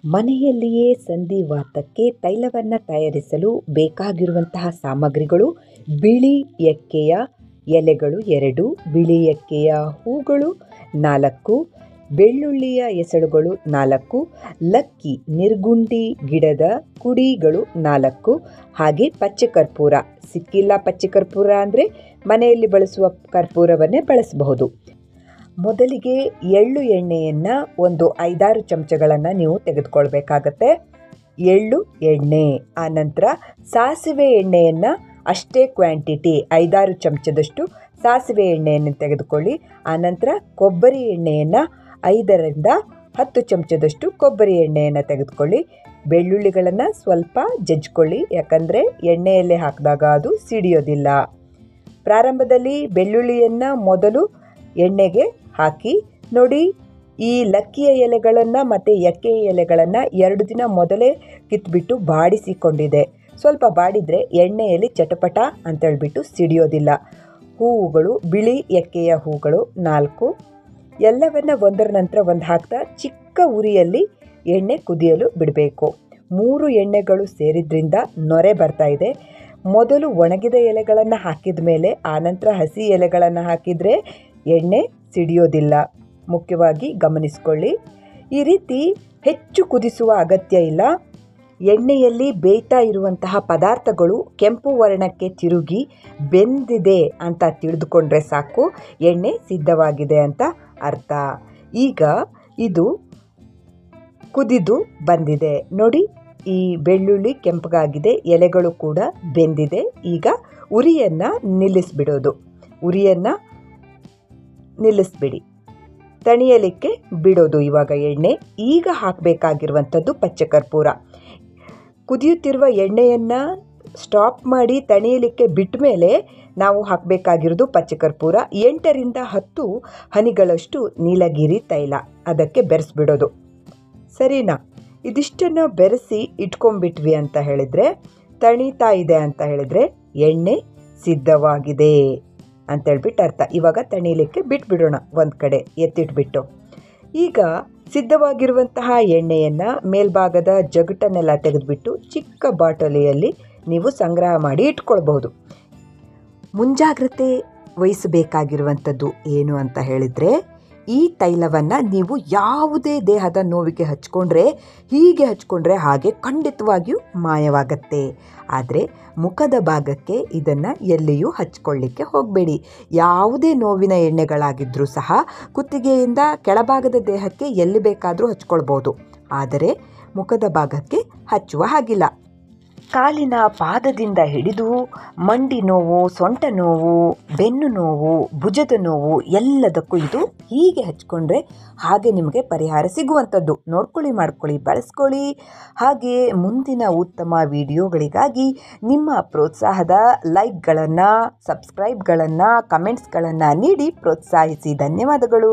ಮನೆಯಲ್ಲಿಯೇ ಸಂಧಿವಾತಕ್ಕೆ ತೈಲವನ್ನು ತಯಾರಿಸಲು ಬೇಕಾಗಿರುವಂತಹ ಸಾಮಗ್ರಿಗಳು: ಬಿಳಿ ಎಕ್ಕೆಯ ಎಲೆಗಳು 2, ಬಿಳಿ ಎಕ್ಕೆಯ ಹೂಗಳು 4, ಬೆಳ್ಳುಳ್ಳಿಯ ಎಸಳುಗಳು 4, ಲಕ್ಕಿ ನಿರ್ಗುಂಡಿ ಗಿಡದ ಕುಡಿಗಳು 4, ಹಾಗೆ ಪಚ್ಚೆ ಕರ್ಪೂರ. ಸಿಕ್ಕಿಲ್ಲ ಪಚ್ಚೆ ಕರ್ಪೂರ ಅಂದರೆ ಮನೆಯಲ್ಲಿ ಬಳಸುವ ಕರ್ಪೂರವನ್ನೇ ಬಳಸಬಹುದು. ಮೊದಲಿಗೆ ಎಳ್ಳು ಎಣ್ಣೆಯನ್ನು ಒಂದು 5-6 ಚಮಚಗಳನ್ನು ನೀವು ತೆಗೆದುಕೊಳ್ಬೇಕಾಗತ್ತೆ. ಎಳ್ಳು ಎಣ್ಣೆ. ಆನಂತರ ಸಾಸಿವೆ ಎಣ್ಣೆಯನ್ನು ಅಷ್ಟೇ ಕ್ವಾಂಟಿಟಿ 5-6 ಚಮಚದಷ್ಟು ಸಾಸಿವೆ ಎಣ್ಣೆಯನ್ನು ತೆಗೆದುಕೊಳ್ಳಿ. ಆನಂತರ ಕೊಬ್ಬರಿ ಎಣ್ಣೆಯನ್ನು 5ರಿಂದ 10 ಚಮಚದಷ್ಟು ಕೊಬ್ಬರಿ ಎಣ್ಣೆಯನ್ನು ತೆಗೆದುಕೊಳ್ಳಿ. ಬೆಳ್ಳುಳ್ಳಿಗಳನ್ನು ಸ್ವಲ್ಪ ಜಜ್ಜಿಕೊಳ್ಳಿ, ಯಾಕಂದರೆ ಎಣ್ಣೆಯಲ್ಲೇ ಹಾಕಿದಾಗ ಅದು ಸಿಡಿಯೋದಿಲ್ಲ. ಪ್ರಾರಂಭದಲ್ಲಿ ಬೆಳ್ಳುಳ್ಳಿಯನ್ನು ಮೊದಲು ಎಣ್ಣೆಗೆ ಹಾಕಿ ನೋಡಿ. ಈ ಲಕ್ಕಿಯ ಎಲೆಗಳನ್ನು ಮತ್ತು ಎಕ್ಕೆಯ ಎಲೆಗಳನ್ನು 2 ದಿನ ಮೊದಲೇ ಕಿತ್ಬಿಟ್ಟು ಬಾಡಿಸಿಕೊಂಡಿದೆ. ಸ್ವಲ್ಪ ಬಾಡಿದರೆ ಎಣ್ಣೆಯಲ್ಲಿ ಚಟಪಟ ಅಂತೇಳ್ಬಿಟ್ಟು ಸಿಡಿಯೋದಿಲ್ಲ. ಹೂವುಗಳು: ಬಿಳಿ ಎಕ್ಕೆಯ ಹೂಗಳು 4. ಎಲ್ಲವನ್ನು ಒಂದರ ನಂತರ ಒಂದು ಹಾಕ್ತಾ ಚಿಕ್ಕ ಉರಿಯಲ್ಲಿ ಎಣ್ಣೆ ಕುದಿಯಲು ಬಿಡಬೇಕು. 3 ಎಣ್ಣೆಗಳು ಸೇರಿದ್ರಿಂದ ನೊರೆ ಬರ್ತಾ ಇದೆ. ಮೊದಲು ಒಣಗಿದ ಎಲೆಗಳನ್ನು ಹಾಕಿದ ಮೇಲೆ ಆನಂತರ ಹಸಿ ಎಲೆಗಳನ್ನು ಹಾಕಿದರೆ ಎಣ್ಣೆ ಸಿಡಿಯೋದಿಲ್ಲ. ಮುಖ್ಯವಾಗಿ ಗಮನಿಸ್ಕೊಳ್ಳಿ. ಈ ರೀತಿ ಹೆಚ್ಚು ಕುದಿಸುವ ಅಗತ್ಯ ಇಲ್ಲ. ಎಣ್ಣೆಯಲ್ಲಿ ಬೇಯ್ತಾ ಇರುವಂತಹ ಪದಾರ್ಥಗಳು ಕೆಂಪು ವರ್ಣಕ್ಕೆ ತಿರುಗಿ ಬೆಂದಿದೆ ಅಂತ ತಿಳಿದುಕೊಂಡ್ರೆ ಸಾಕು, ಎಣ್ಣೆ ಸಿದ್ಧವಾಗಿದೆ ಅಂತ ಅರ್ಥ. ಈಗ ಇದು ಕುದಿದು ಬಂದಿದೆ ನೋಡಿ. ಈ ಬೆಳ್ಳುಳ್ಳಿ ಕೆಂಪಗಾಗಿದೆ, ಎಲೆಗಳು ಕೂಡ ಬೆಂದಿದೆ. ಈಗ ಉರಿಯನ್ನು ನಿಲ್ಲಿಸ್ಬಿಡೋದು. ಉರಿಯನ್ನು ನಿಲ್ಲಿಸ್ಬಿಡಿ, ತಣಿಯಲಿಕ್ಕೆ ಬಿಡೋದು ಇವಾಗ ಎಣ್ಣೆ. ಈಗ ಹಾಕಬೇಕಾಗಿರುವಂಥದ್ದು ಪಚ್ಚೆ ಕರ್ಪೂರ. ಕುದಿಯುತ್ತಿರುವ ಎಣ್ಣೆಯನ್ನು ಸ್ಟಾಪ್ ಮಾಡಿ ತಣಿಯಲಿಕ್ಕೆ ಬಿಟ್ಟ ಮೇಲೆ ನಾವು ಹಾಕಬೇಕಾಗಿರೋದು ಪಚ್ಚೆ ಕರ್ಪೂರ. 8ರಿಂದ 10 ಹನಿಗಳಷ್ಟು ನೀಲಗಿರಿ ತೈಲ ಅದಕ್ಕೆ ಬೆರೆಸ್ಬಿಡೋದು. ಸರಿನಾ? ಇದಿಷ್ಟನ್ನು ಬೆರೆಸಿ ಇಟ್ಕೊಂಡ್ಬಿಟ್ವಿ ಅಂತ ಹೇಳಿದರೆ, ತಣಿತಾ ಇದೆ ಅಂತ ಹೇಳಿದರೆ ಎಣ್ಣೆ ಸಿದ್ಧವಾಗಿದೆ ಅಂತೇಳ್ಬಿಟ್ಟು ಅರ್ಥ. ಇವಾಗ ತಣಿಲಿಕ್ಕೆ ಬಿಟ್ಬಿಡೋಣ, ಒಂದು ಕಡೆ ಎತ್ತಿಟ್ಬಿಟ್ಟು. ಈಗ ಸಿದ್ಧವಾಗಿರುವಂತಹ ಎಣ್ಣೆಯನ್ನು ಮೇಲ್ಭಾಗದ ಜಗಟನ್ನೆಲ್ಲ ತೆಗೆದುಬಿಟ್ಟು ಚಿಕ್ಕ ಬಾಟಲಿಯಲ್ಲಿ ನೀವು ಸಂಗ್ರಹ ಮಾಡಿ ಇಟ್ಕೊಳ್ಬಹುದು. ಮುಂಜಾಗ್ರತೆ ವಹಿಸಬೇಕಾಗಿರುವಂಥದ್ದು ಏನು ಅಂತ ಹೇಳಿದರೆ, ಈ ತೈಲವನ್ನು ನೀವು ಯಾವುದೇ ದೇಹದ ನೋವಿಗೆ ಹಚ್ಕೊಂಡ್ರೆ, ಹೀಗೆ ಹಚ್ಕೊಂಡ್ರೆ ಹಾಗೆ ಖಂಡಿತವಾಗಿಯೂ ಮಾಯವಾಗತ್ತೆ. ಆದರೆ ಮುಖದ ಭಾಗಕ್ಕೆ ಇದನ್ನು ಎಲ್ಲಿಯೂ ಹಚ್ಕೊಳ್ಳಿಕ್ಕೆ ಹೋಗಬೇಡಿ. ಯಾವುದೇ ನೋವಿನ ಎಣ್ಣೆಗಳಾಗಿದ್ದರೂ ಸಹ ಕುತ್ತಿಗೆಯಿಂದ ಕೆಳಭಾಗದ ದೇಹಕ್ಕೆ ಎಲ್ಲಿ ಬೇಕಾದರೂ ಹಚ್ಕೊಳ್ಬೋದು, ಆದರೆ ಮುಖದ ಭಾಗಕ್ಕೆ ಹಚ್ಚುವ ಹಾಗಿಲ್ಲ. ಕಾಲಿನ ಪಾದದಿಂದ ಹಿಡಿದು ಮಂಡಿ ನೋವು, ಸೊಂಟ ನೋವು, ಬೆನ್ನು ನೋವು, ಭುಜದ ನೋವು ಎಲ್ಲದಕ್ಕೂ ಇದು ಹೀಗೆ ಹಚ್ಕೊಂಡ್ರೆ ಹಾಗೆ ನಿಮಗೆ ಪರಿಹಾರ ಸಿಗುವಂಥದ್ದು. ನೋಡ್ಕೊಳ್ಳಿ, ಮಾಡ್ಕೊಳ್ಳಿ, ಬಳಸ್ಕೊಳ್ಳಿ. ಹಾಗೆ ಮುಂದಿನ ಉತ್ತಮ ವಿಡಿಯೋಗಳಿಗಾಗಿ ನಿಮ್ಮ ಪ್ರೋತ್ಸಾಹದ ಲೈಕ್ಗಳನ್ನು, ಸಬ್ಸ್ಕ್ರೈಬ್ಗಳನ್ನು, ಕಮೆಂಟ್ಸ್ಗಳನ್ನು ನೀಡಿ ಪ್ರೋತ್ಸಾಹಿಸಿ. ಧನ್ಯವಾದಗಳು.